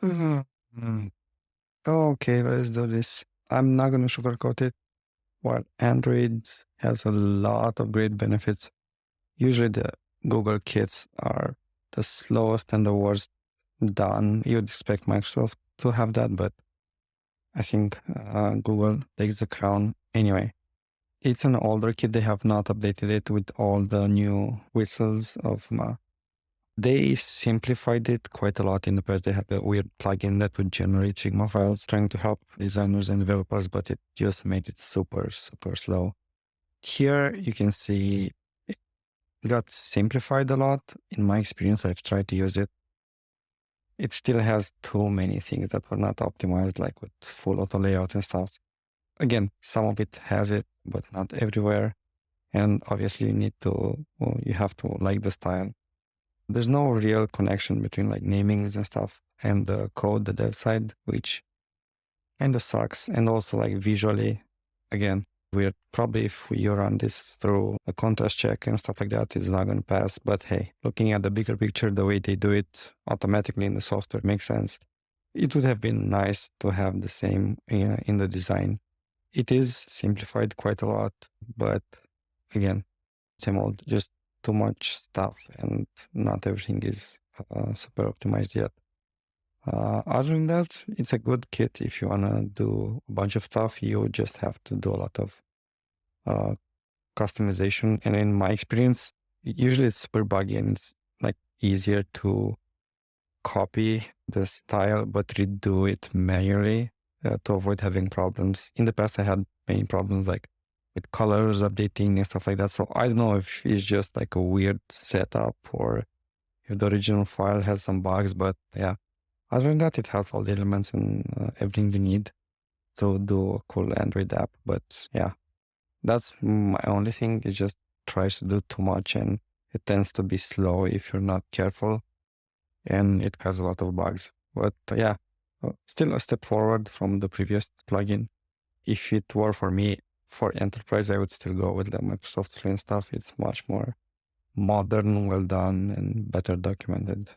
Mhm. Okay, let's do this. I'm not going to sugarcoat it. While Android has a lot of great benefits, usually the Google kits are the slowest and the worst done. You'd expect Microsoft to have that, but I think Google takes the crown. Anyway, it's an older kit. They have not updated it with all the new whistles of They simplified it quite a lot. In the past, they had a weird plugin that would generate Figma files trying to help designers and developers, but it just made it super, super slow. Here you can see it got simplified a lot. In my experience, I've tried to use it. It still has too many things that were not optimized, like with full auto layout and stuff. Again, some of it has it, but not everywhere. And obviously you have to like the style. There's no real connection between like namings and stuff and the code, the dev side, which kind of sucks. And also like visually, again, we're probably if you run this through a contrast check and stuff like that, it's not going to pass. But hey, looking at the bigger picture, the way they do it automatically in the software makes sense. It would have been nice to have the same in the design. It is simplified quite a lot, but again, same old, just too much stuff and not everything is super optimized yet. Other than that, it's a good kit if you want to do a bunch of stuff. You just have to do a lot of uh, customization. And in my experience, usually it's super buggy and it's like easier to copy the style but redo it manually to avoid having problems. In the past, I had many problems like with colors updating and stuff like that. So I don't know if it's just like a weird setup or if the original file has some bugs, but yeah. Other than that, it has all the elements and everything you need to do a cool Android app. But yeah, that's my only thing. It just tries to do too much and it tends to be slow if you're not careful and it has a lot of bugs. But yeah, still a step forward from the previous plugin. If it were for me, for enterprise, I would still go with the Microsoft Train stuff. It's much more modern, well done, and better documented.